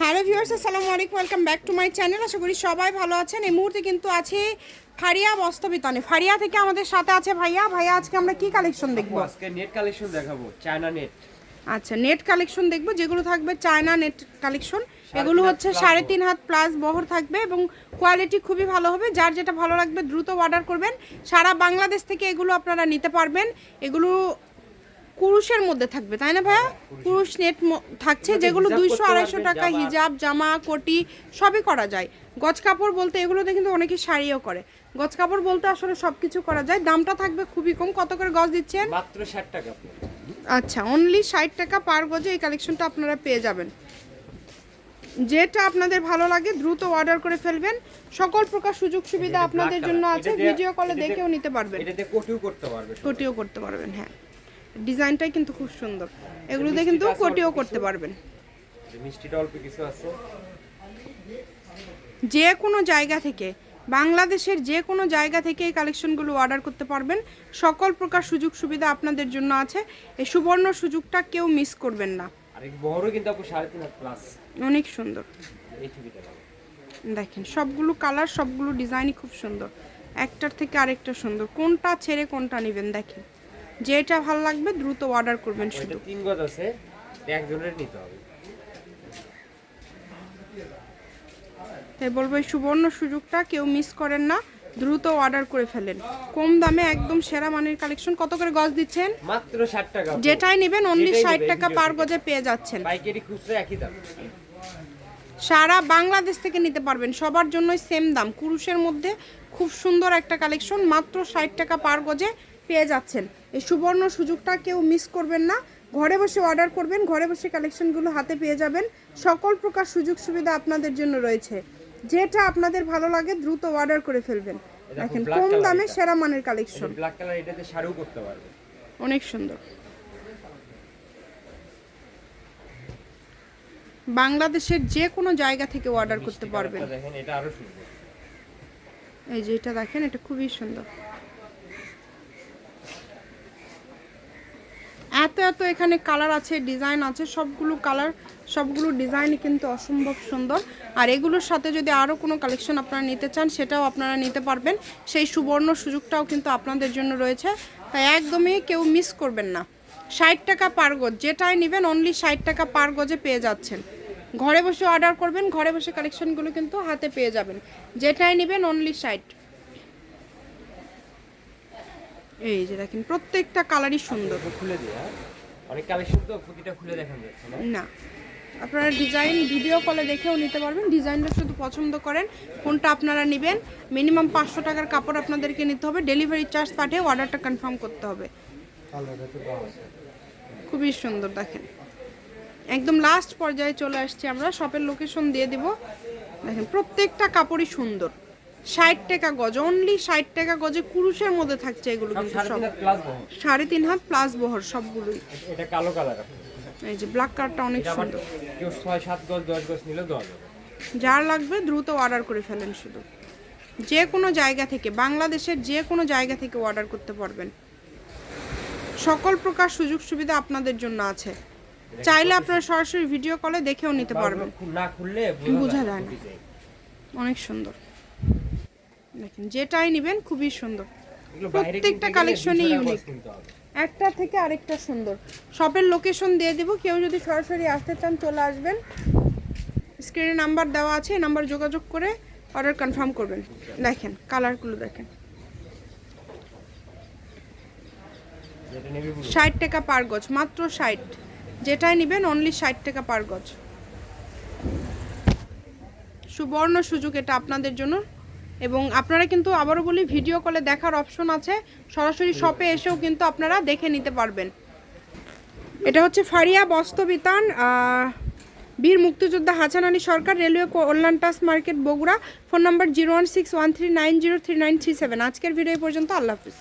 Hello viewers, আসসালামু আলাইকুম, welcome back to my channel. আশা করি সবাই ভালো আছেন। এই মুহূর্তে কিন্তু আছে ফারিয়া বস্ত্রবিতানে। ফারিয়া থেকে আমাদের সাথে আছে ভাইয়া। আজকে আমরা কি কালেকশন দেখব? আজকে নেট কালেকশন দেখাবো, চায়না নেট। আচ্ছা, নেট কালেকশন দেখব, যেগুলো থাকবে চায়না নেট কালেকশন। এগুলো হচ্ছে 3.5 হাত প্লাস বহর থাকবে এবং কোয়ালিটি খুবই ভালো হবে। যার যেটা ভালো লাগবে দ্রুত অর্ডার করবেন। সারা বাংলাদেশ থেকে এগুলো আপনারা নিতে পারবেন। এগুলো কুরুশের মধ্যে থাকবে, তাই না ভাইয়া? কুরুশ নেট থাকছে, যেগুলো 200-250 টাকা। হিজাব, জামা, কোটি সবই করা যায়। গজ কাপড় বলতে এগুলোতে কিন্তু অনেকে শাড়িও করে। গজ কাপড় বলতে আসলে সব কিছু করা যায়। দামটা থাকবে খুবই কম। কত করে গজ দিচ্ছেন? মাত্র 60 টাকা। আচ্ছা, অনলি 60 টাকা পার গজে এই কালেকশনটা আপনারা পেয়ে যাবেন। যেটা আপনাদের ভালো লাগে দ্রুত অর্ডার করে ফেলবেন। সকল প্রকার সুযোগ সুবিধা আপনাদের জন্য আছে। ভিডিও কলে দেখেও নিতে পারবেন। এটাতে কোটিও করতে পারবে। কোটিও করতে পারবেন, হ্যাঁ। ডিজাইনটাই কিন্তু খুব সুন্দর। এগুলোতে কিন্তু কোটিও করতে পারবেন। মিষ্টিটা অল্প কিছু আছে। যে কোনো জায়গা থেকে, বাংলাদেশের যে কোনো জায়গা থেকে এই কালেকশনগুলো অর্ডার করতে পারবেন। সকল প্রকার সুযোগ সুবিধা আপনাদের জন্য আছে। এই সুবর্ণ সুযোগটা কেউ মিস করবেন না। আর এই বড়ও কিন্তু আপু 3.5 হাত প্লাস। অনেক সুন্দর। এই ছবিটা দেখেন, সবগুলো কালার, সবগুলো ডিজাইনই খুব সুন্দর। একটার থেকে আরেকটা সুন্দর। কোনটা ছেড়ে কোনটা নেবেন দেখেন। যেটা ভালো লাগবে দ্রুত অর্ডার করবেন। শুধু 3 গজ আছে, একজনের নিতে হবে। তাই বলবো, এই সুবর্ণ সুযোগটা কেউ মিস করেন না। দ্রুত অর্ডার করে ফেলেন। কম দামে একদম সেরা মানের কালেকশন। কত করে গজ দিচ্ছেন? মাত্র 60 টাকা। যেটাই নেবেন অনলি 60 টাকা পার গজে পেয়ে যাচ্ছেন। পাইকারি খুচরা একই দাম। সারা বাংলাদেশ থেকে নিতে পারবেন। সবার জন্যই সেম দাম। কুরুশের মধ্যে খুব সুন্দর একটা কালেকশন, মাত্র 60 টাকা পার গজে পেয়ে যাচ্ছেন। এই সুবর্ণ সুযোগটা কেউ মিস করবেন না। ঘরে বসে অর্ডার করবেন, ঘরে বসে কালেকশনগুলো হাতে পেয়ে যাবেন। সকল প্রকার সুযোগ সুবিধা আপনাদের জন্য রয়েছে। যেটা আপনাদের ভালো লাগে দ্রুত অর্ডার করে ফেলবেন। দেখেন, কম দামে সেরা মানের কালেকশন। ব্ল্যাক কালার, এটাতে শাড়িও করতে পারবে। অনেক সুন্দর। বাংলাদেশের যে কোনো জায়গা থেকে অর্ডার করতে পারবেন। দেখেন, এটা আরো সুন্দর। এই যে এটা দেখেন, এটা খুবই সুন্দর। এত এখানে কালার আছে, ডিজাইন আছে। সবগুলো কালার, সবগুলো ডিজাইন কিন্তু অসম্ভব সুন্দর। আর এগুলোর সাথে যদি আরও কোনো কালেকশন আপনারা নিতে চান সেটাও আপনারা নিতে পারবেন। সেই সুবর্ণ সুযোগটাও কিন্তু আপনাদের জন্য রয়েছে। তাই একদমই কেউ মিস করবেন না। 60 টাকা পার গজ, যেটাই নেবেন অনলি 60 টাকা পার গজে পেয়ে যাচ্ছেন। ঘরে বসে অর্ডার করবেন, ঘরে বসে কালেকশনগুলো কিন্তু হাতে পেয়ে যাবেন। যেটাই নেবেন অনলি 60। এই যে দেখেন, প্রত্যেকটা কালারই সুন্দর। খুলে দিই, অনেক কালেকশন তো প্রতিটা খুলে দেখান যাচ্ছে না। আপনারা ডিজাইন ভিডিও কলে দেখেও নিতে পারবেন। ডিজাইনটা শুধু পছন্দ করেন কোনটা আপনারা নেবেন। মিনিমাম 500 টাকার কাপড় আপনাদেরকে নিতে হবে। ডেলিভারি চার্জ পাঠিয়ে অর্ডারটা কনফার্ম করতে হবে। খুবই সুন্দর। দেখেন, একদম লাস্ট পর্যায়ে চলে আসছি আমরা। শপের লোকেশন দিয়ে দেব। দেখেন, প্রত্যেকটা কাপড়ই সুন্দর। 60 টাকা গজ, অনলি 60 টাকা গজে কুরুশের মধ্যে থাকছে এগুলো কিন্তু সব। 3.5 হাত প্লাস বহর সবগুলোই। এটা কালো কালার। এই যে ব্ল্যাক কালারটা অনেক সুন্দর। কেউ 6-7 গজ 10 গজ নিলে দেওয়া যাবে। যার লাগবে দ্রুত অর্ডার করে ফেলেন। শুধু যে কোনো জায়গা থেকে, বাংলাদেশের যে কোনো জায়গা থেকে অর্ডার করতে পারবেন। সকল প্রকার সুযোগ সুবিধা আপনাদের জন্য আছে। চাইলে আপনারা সরাসরি ভিডিও কলে দেখেও নিতে পারবেন। না খুললে বোঝা যায় না। অনেক সুন্দর। দেখেন, যেটাই নেবেন খুবই সুন্দর। প্রত্যেকটা কালেকশনই ইউনিক, একটা থেকে আরেকটা সুন্দর। শপের লোকেশন দিয়ে দেব। কেউ যদি সরাসরি আসতে চান চলে আসবেন। স্ক্রিনে নাম্বার দেওয়া আছে, এই নাম্বার যোগাযোগ করে অর্ডার কনফার্ম করবেন। দেখেন কালারগুলো দেখেন। 60 টাকা পার গজ, মাত্র 60। যেটাই নেবেন অনলি 60 টাকা পার গজ। সুবর্ণ সুযোগ এটা আপনাদের জন্য। এবং আপনারা কিন্তু আবারও বলি, ভিডিও কলে দেখার অপশন আছে। সরাসরি শপে এসেও কিন্তু আপনারা দেখে নিতে পারবেন। এটা হচ্ছে ফারিয়া বস্ত্রবিতান, বীর মুক্তিযোদ্ধা হাসান আলী সরকার, রেলওয়ে কল্যাণ টাস মার্কেট, বগুড়া। Phone number 01613903937। আজকের ভিডিও পর্যন্ত। আল্লাহ হাফিজ।